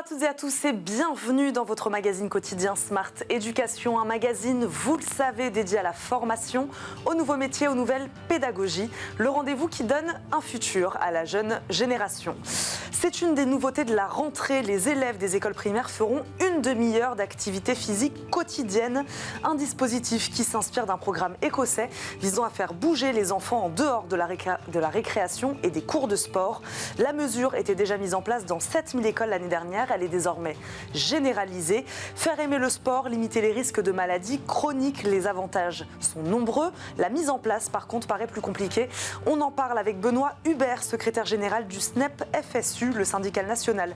toutes et à tous et bienvenue dans votre magazine quotidien Smart Éducation, un magazine, vous le savez, dédié à la formation, aux nouveaux métiers, aux nouvelles pédagogies, le rendez-vous qui donne un futur à la jeune génération. C'est une des nouveautés de la rentrée, les élèves des écoles primaires feront une demi-heure d'activité physique quotidienne, un dispositif qui s'inspire d'un programme écossais visant à faire bouger les enfants en dehors de la récréation et des cours de sport. La mesure était déjà mise en place dans 7000 écoles l'année dernière. Elle est désormais généralisée. Faire aimer le sport, limiter les risques de maladies chroniques, les avantages sont nombreux. La mise en place, par contre, paraît plus compliquée. On en parle avec Benoît Hubert, secrétaire général du SNEP FSU, le syndicat national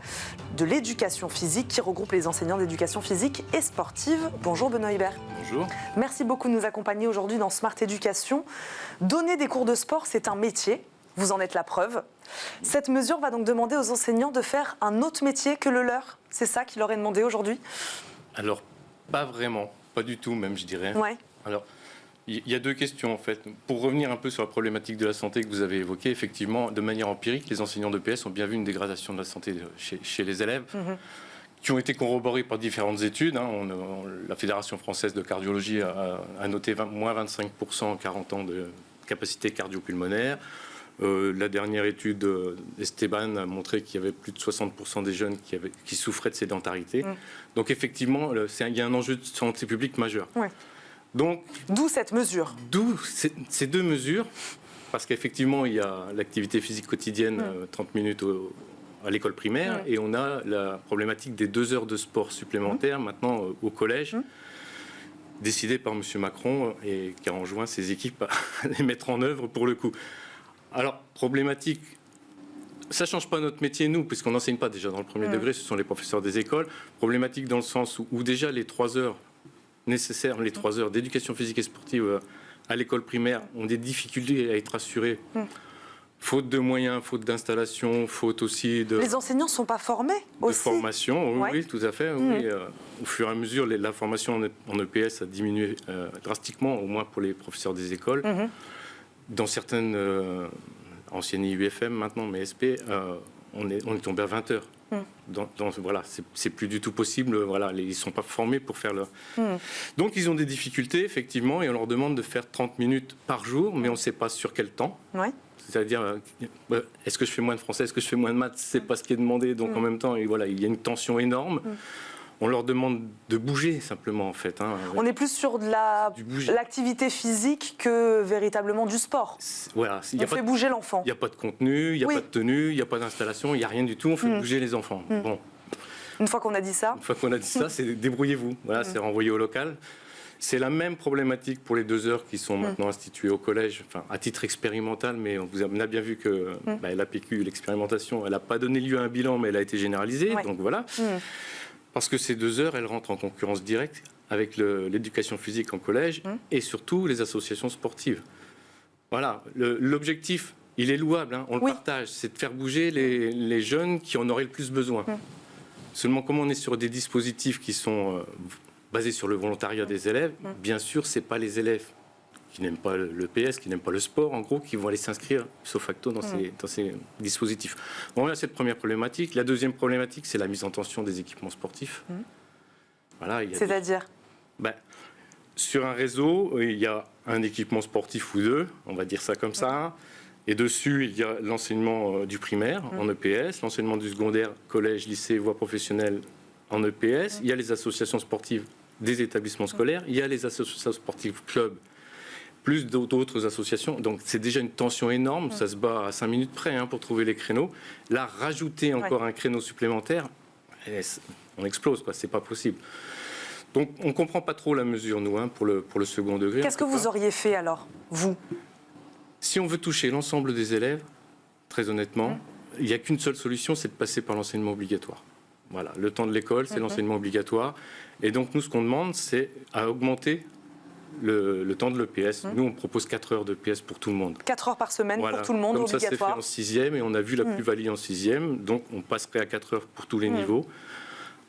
de l'éducation physique, qui regroupe les enseignants d'éducation physique et sportive. Bonjour Benoît Hubert. Bonjour. Merci beaucoup de nous accompagner aujourd'hui dans Smart Éducation. Donner des cours de sport, c'est un métier. Vous en êtes la preuve. Cette mesure va donc demander aux enseignants de faire un autre métier que le leur. C'est ça qu'il leur est demandé aujourd'hui? Alors, pas vraiment, pas du tout même, je dirais. Ouais. Alors, il y a deux questions en fait. Pour revenir un peu sur la problématique de la santé que vous avez évoquée, effectivement, de manière empirique, les enseignants d'EPS ont bien vu une dégradation de la santé chez les élèves. Qui ont été corroborées par différentes études. La Fédération française de cardiologie a noté moins 25% en 40 ans de capacité cardio-pulmonaire. La dernière étude d'Esteban a montré qu'il y avait plus de 60% des jeunes qui souffraient de sédentarité. Donc effectivement, il y a un enjeu de santé publique majeur. Ouais. Donc, d'où cette mesure. D'où ces deux mesures, parce qu'effectivement, il y a l'activité physique quotidienne, 30 minutes à l'école primaire, et on a la problématique des 2 heures de sport supplémentaires maintenant au collège, décidée par M. Macron et qui a enjoint ses équipes à les mettre en œuvre pour le coup. Alors, problématique, ça ne change pas notre métier, nous, puisqu'on n'enseigne pas déjà dans le premier degré, ce sont les professeurs des écoles. Problématique dans le sens où déjà les 3 heures nécessaires, les 3 heures d'éducation physique et sportive à l'école primaire ont des difficultés à être assurées. Faute de moyens, faute d'installation, faute aussi de... Les enseignants ne sont pas formés aussi? De formation, oui, ouais. Oui, tout à fait. Oui. Au fur et à mesure, la formation en EPS a diminué drastiquement, au moins pour les professeurs des écoles. Dans certaines anciennes IUFM maintenant, mais SP, on est tombé à 20 heures. Voilà, c'est plus du tout possible. Voilà, ils ne sont pas formés pour faire leur... Donc ils ont des difficultés, effectivement, et on leur demande de faire 30 minutes par jour, mais on ne sait pas sur quel temps. Ouais. C'est-à-dire, est-ce que je fais moins de français, est-ce que je fais moins de maths? C'est pas ce qui est demandé. Donc en même temps, et voilà, il y a une tension énorme. On leur demande de bouger simplement en fait. On est plus sur de l'activité physique que véritablement du sport. Voilà, on fait bouger l'enfant. Il n'y a pas de contenu, il n'y a pas de tenue, il n'y a pas d'installation, il n'y a rien du tout. On fait bouger les enfants. Bon. Une fois qu'on a dit ça, c'est débrouillez-vous. Voilà, c'est renvoyé au local. C'est la même problématique pour les 2 heures qui sont maintenant instituées au collège, enfin, à titre expérimental, mais on a bien vu que l'APQ, l'expérimentation, elle n'a pas donné lieu à un bilan, mais elle a été généralisée. Ouais. Donc voilà. Parce que ces 2 heures, elles rentrent en concurrence directe avec l'éducation physique en collège et surtout les associations sportives. Voilà, l'objectif, il est louable, on le partage, c'est de faire bouger les jeunes qui en auraient le plus besoin. Seulement, comme on est sur des dispositifs qui sont basés sur le volontariat des élèves, bien sûr, ce n'est pas les élèves qui n'aiment pas l'EPS, qui n'aiment pas le sport, en gros, qui vont aller s'inscrire ipso facto dans ces dispositifs. Donc, on a cette première problématique. La deuxième problématique, c'est la mise en tension des équipements sportifs. Voilà, c'est-à-dire sur un réseau, il y a un équipement sportif ou deux, on va dire ça comme ça, et dessus, il y a l'enseignement du primaire en EPS, l'enseignement du secondaire, collège, lycée, voie professionnelle en EPS, il y a les associations sportives des établissements scolaires, il y a les associations sportives clubs, plus d'autres associations. Donc c'est déjà une tension énorme, ça se bat à 5 minutes près pour trouver les créneaux. Là, rajouter encore un créneau supplémentaire, on explose, quoi, c'est pas possible. Donc on ne comprend pas trop la mesure, nous, pour le second degré. Qu'est-ce que vous auriez fait alors, vous? Si on veut toucher l'ensemble des élèves, très honnêtement, il n'y a qu'une seule solution, c'est de passer par l'enseignement obligatoire. Voilà, le temps de l'école, c'est l'enseignement obligatoire. Et donc nous, ce qu'on demande, c'est à augmenter le temps de l'EPS. Nous, on propose 4 heures d'EPS pour tout le monde. 4 heures par semaine pour tout le monde, comme obligatoire. Ça s'est fait en 6e et on a vu la plus-value en 6e. Donc, on passerait à 4 heures pour tous les niveaux,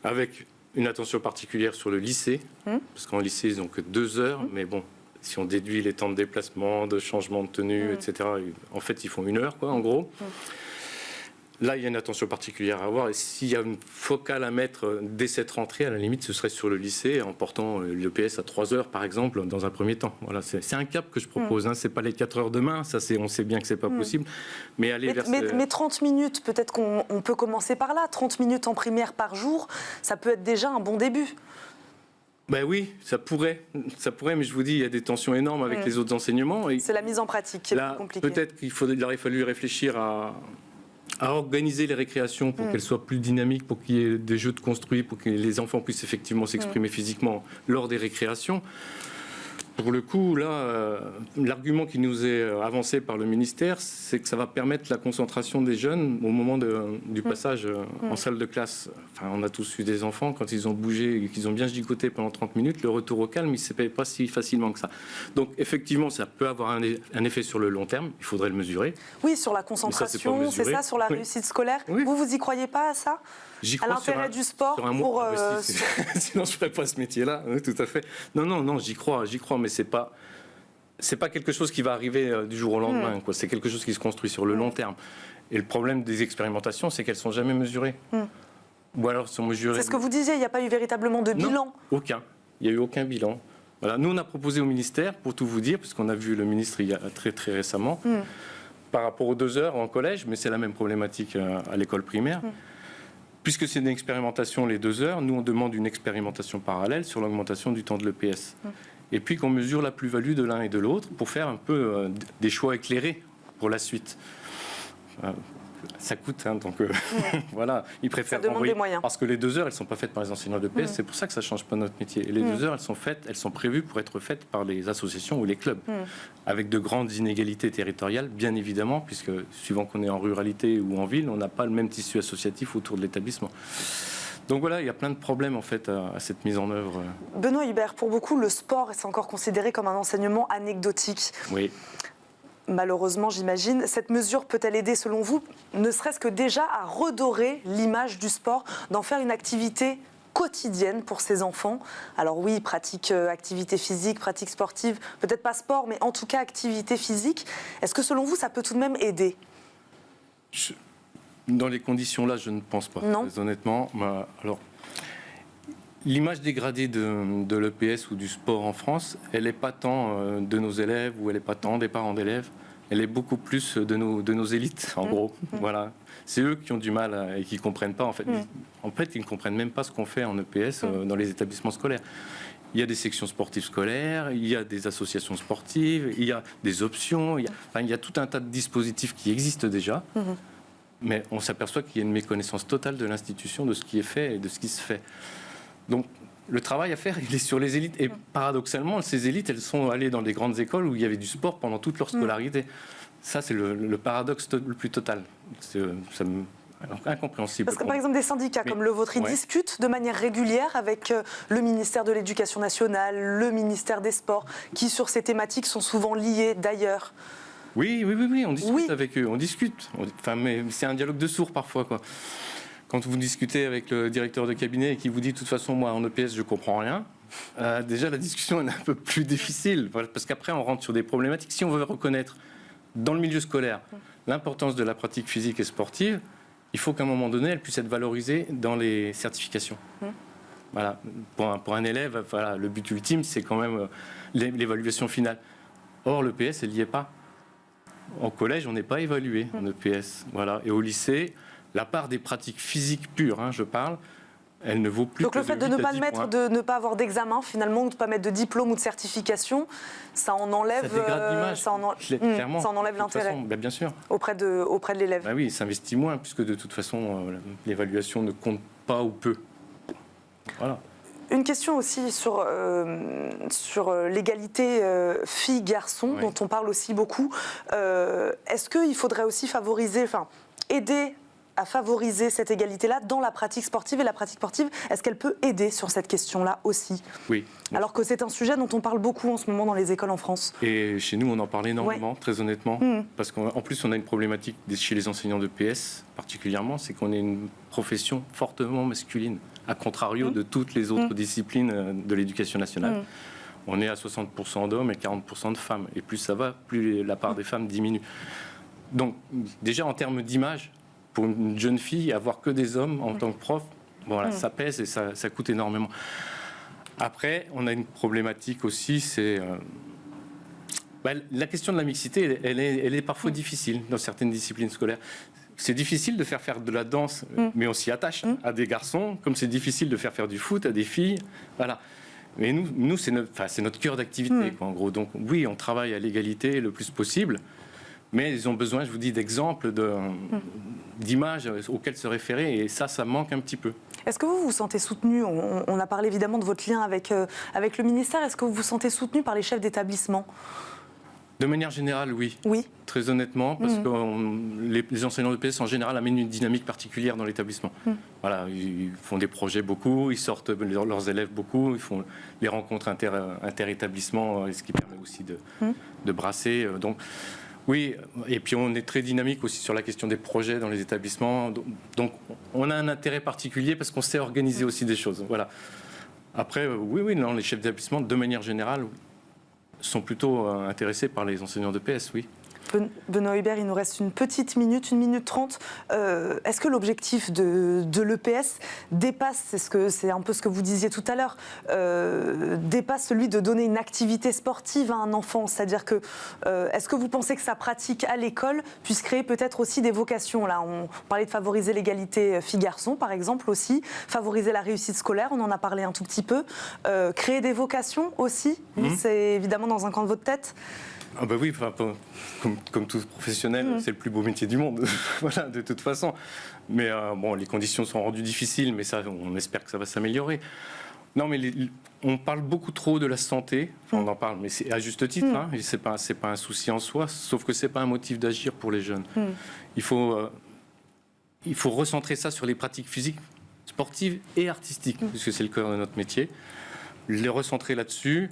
avec une attention particulière sur le lycée, parce qu'en lycée, ils n'ont que 2 heures. Mais bon, si on déduit les temps de déplacement, de changement de tenue, etc., en fait, ils font 1 heure, quoi, en gros. là, il y a une attention particulière à avoir. Et s'il y a une focale à mettre dès cette rentrée, à la limite, ce serait sur le lycée, en portant l'EPS à 3 heures, par exemple, dans un premier temps. Voilà, c'est un cap que je propose. Hein. Ce n'est pas les 4 heures demain, ça, on sait bien que ce n'est pas possible. Mais aller vers mais 30 minutes, peut-être qu'on peut commencer par là. 30 minutes en primaire par jour, ça peut être déjà un bon début. Ben oui, ça pourrait, mais je vous dis, il y a des tensions énormes avec les autres enseignements. C'est la mise en pratique qui est plus compliquée. Peut-être qu'il aurait fallu réfléchir à organiser les récréations pour qu'elles soient plus dynamiques, pour qu'il y ait des jeux de construits, pour que les enfants puissent effectivement s'exprimer physiquement lors des récréations. Pour le coup, là, l'argument qui nous est avancé par le ministère, c'est que ça va permettre la concentration des jeunes au moment du passage en salle de classe. Enfin, on a tous eu des enfants, quand ils ont bougé et qu'ils ont bien gigoté pendant 30 minutes, le retour au calme, il ne se fait pas si facilement que ça. Donc, effectivement, ça peut avoir un effet sur le long terme, il faudrait le mesurer. Oui, sur la concentration, c'est ça, sur la réussite scolaire. Oui. Vous y croyez pas à ça ? J'y crois à l'intérêt du sport pour... Sinon, je ne ferais pas ce métier-là, oui, tout à fait. Non, j'y crois, mais c'est pas quelque chose qui va arriver du jour au lendemain. C'est quelque chose qui se construit sur le long terme. Et le problème des expérimentations, c'est qu'elles ne sont jamais mesurées. Ou alors sont mesurées... C'est ce que vous disiez, il n'y a pas eu véritablement de bilan. Non, aucun. Il n'y a eu aucun bilan. Voilà. Nous, on a proposé au ministère, pour tout vous dire, parce qu'on a vu le ministre il y a très, très récemment, par rapport aux 2 heures en collège, mais c'est la même problématique à l'école primaire. Puisque c'est une expérimentation les 2 heures, nous on demande une expérimentation parallèle sur l'augmentation du temps de l'EPS. Et puis qu'on mesure la plus-value de l'un et de l'autre pour faire un peu des choix éclairés pour la suite. Ça coûte, hein, donc voilà, ils préfèrent envoyer, des moyens. Parce que les 2 heures, elles ne sont pas faites par les enseignants d'EPS, c'est pour ça que ça ne change pas notre métier. Et les 2 heures, elles sont prévues pour être faites par les associations ou les clubs, avec de grandes inégalités territoriales, bien évidemment, puisque suivant qu'on est en ruralité ou en ville, on n'a pas le même tissu associatif autour de l'établissement. Donc voilà, il y a plein de problèmes en fait à cette mise en œuvre. Benoît Hubert, pour beaucoup, le sport est encore considéré comme un enseignement anecdotique. Oui. Malheureusement, j'imagine. Cette mesure peut-elle aider, selon vous, ne serait-ce que déjà à redorer l'image du sport, d'en faire une activité quotidienne pour ces enfants? Alors oui, pratique activité physique, pratique sportive, peut-être pas sport, mais en tout cas activité physique. Est-ce que selon vous, ça peut tout de même aider? Dans les conditions-là, je ne pense pas, non. Très honnêtement. Alors, l'image dégradée de l'EPS ou du sport en France, elle n'est pas tant de nos élèves ou elle n'est pas tant des parents d'élèves. Elle est beaucoup plus de nos élites, en gros. Voilà. C'est eux qui ont du mal et qui ne comprennent pas. En fait, ils ne comprennent même pas ce qu'on fait en EPS dans les établissements scolaires. Il y a des sections sportives scolaires, il y a des associations sportives, il y a des options, il y a tout un tas de dispositifs qui existent déjà. Mais on s'aperçoit qu'il y a une méconnaissance totale de l'institution, de ce qui est fait et de ce qui se fait. Donc, le travail à faire, il est sur les élites. Et paradoxalement, ces élites, elles sont allées dans des grandes écoles où il y avait du sport pendant toute leur scolarité. Ça, c'est le paradoxe le plus total. C'est incompréhensible. Parce que, par exemple, des syndicats comme le vôtre, ils discutent de manière régulière avec le ministère de l'Éducation nationale, le ministère des Sports, qui, sur ces thématiques, sont souvent liés d'ailleurs. Oui, on discute avec eux, on discute. Mais c'est un dialogue de sourds parfois, quoi. Quand vous discutez avec le directeur de cabinet et qui vous dit de toute façon, moi en EPS, je ne comprends rien, déjà la discussion est un peu plus difficile. Parce qu'après, on rentre sur des problématiques. Si on veut reconnaître dans le milieu scolaire l'importance de la pratique physique et sportive, il faut qu'à un moment donné, elle puisse être valorisée dans les certifications. Voilà. Pour un élève, voilà, le but ultime, c'est quand même l'évaluation finale. Or, l'EPS, elle n'y est pas. Au collège, on n'est pas évalué en EPS. Voilà. Et au lycée, la part des pratiques physiques pures, je parle, elle ne vaut plus. Donc le fait de ne pas le mettre, de ne pas avoir d'examen finalement, ou de ne pas mettre de diplôme ou de certification, ça en enlève. Ça dégrade l'image. Ça en enlève l'intérêt. Bien sûr. Auprès de l'élève. Oui, il s'investit moins puisque de toute façon l'évaluation ne compte pas ou peu. Voilà. Une question aussi sur l'égalité filles-garçons, dont on parle aussi beaucoup. Est-ce qu'il faudrait aussi aider à favoriser cette égalité-là dans la pratique sportive? Et la pratique sportive, est-ce qu'elle peut aider sur cette question-là aussi? Oui. Alors que c'est un sujet dont on parle beaucoup en ce moment dans les écoles en France. Et chez nous, on en parle énormément, très honnêtement. Parce qu'en plus, on a une problématique chez les enseignants de PS, particulièrement, c'est qu'on est une profession fortement masculine, à contrario de toutes les autres disciplines de l'éducation nationale. On est à 60% d'hommes et 40% de femmes. Et plus ça va, plus la part des femmes diminue. Donc, déjà, en termes d'image, pour une jeune fille, avoir que des hommes en tant que prof, voilà, ça pèse et ça coûte énormément. Après, on a une problématique aussi, c'est... la question de la mixité, elle est parfois difficile dans certaines disciplines scolaires. C'est difficile de faire de la danse, mais on s'y attache à des garçons, comme c'est difficile de faire du foot à des filles. Voilà. Mais nous c'est notre cœur d'activité, en gros. Donc oui, on travaille à l'égalité le plus possible, mais ils ont besoin, je vous dis, d'exemples, d'images auxquelles se référer, et ça manque un petit peu. Est-ce que vous vous sentez soutenu? On a parlé évidemment de votre lien avec le ministère. Est-ce que vous vous sentez soutenu par les chefs d'établissement? De manière générale, oui. Oui. Très honnêtement, parce que les enseignants de PS en général amènent une dynamique particulière dans l'établissement. Voilà, ils font des projets beaucoup, ils sortent leurs élèves beaucoup, ils font les rencontres inter-établissements, ce qui permet aussi de brasser. Donc, oui, et puis on est très dynamique aussi sur la question des projets dans les établissements. Donc, on a un intérêt particulier parce qu'on sait organiser aussi des choses. Voilà. Après, oui, non, les chefs d'établissement, de manière générale, sont plutôt intéressés par les enseignants de PS, oui. Benoît Hubert, il nous reste une petite minute, 1 minute 30. Est-ce que l'objectif de l'EPS dépasse, c'est un peu ce que vous disiez tout à l'heure, dépasse celui de donner une activité sportive à un enfant? C'est-à-dire que, est-ce que vous pensez que sa pratique à l'école puisse créer peut-être aussi des vocations? Là, on parlait de favoriser l'égalité filles-garçons, par exemple, aussi, favoriser la réussite scolaire, on en a parlé un tout petit peu, créer des vocations aussi, c'est évidemment dans un coin de votre tête. Ah bah oui, comme tout professionnel, c'est le plus beau métier du monde, voilà, de toute façon. Mais bon, les conditions sont rendues difficiles, mais ça, on espère que ça va s'améliorer. Non, mais on parle beaucoup trop de la santé, on en parle, mais c'est à juste titre, hein, et c'est pas un souci en soi, sauf que c'est pas un motif d'agir pour les jeunes. Il faut recentrer ça sur les pratiques physiques, sportives et artistiques, puisque c'est le cœur de notre métier. Les recentrer là-dessus.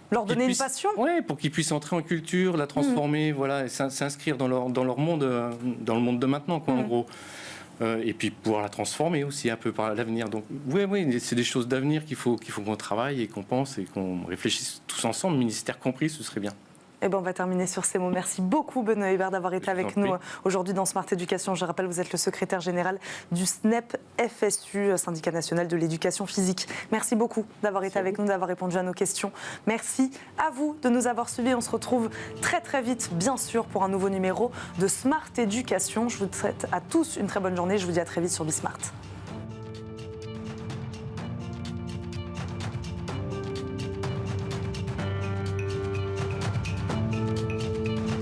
Leur donner une passion? Oui, pour qu'ils puissent entrer en culture, la transformer, voilà, et s'inscrire dans leur monde, dans le monde de maintenant, quoi, en gros. Et puis pouvoir la transformer aussi un peu par l'avenir. Donc oui, c'est des choses d'avenir qu'il faut qu'on travaille et qu'on pense et qu'on réfléchisse tous ensemble, ministère compris, ce serait bien. Eh ben, on va terminer sur ces mots. Merci beaucoup, Benoît Hubert, d'avoir été avec nous aujourd'hui dans Smart Éducation. Je rappelle, vous êtes le secrétaire général du SNEP FSU, Syndicat national de l'éducation physique. Merci beaucoup d'avoir été avec nous, d'avoir répondu à nos questions. Merci à vous de nous avoir suivis. On se retrouve très très vite, bien sûr, pour un nouveau numéro de Smart Éducation. Je vous souhaite à tous une très bonne journée. Je vous dis à très vite sur Bismart.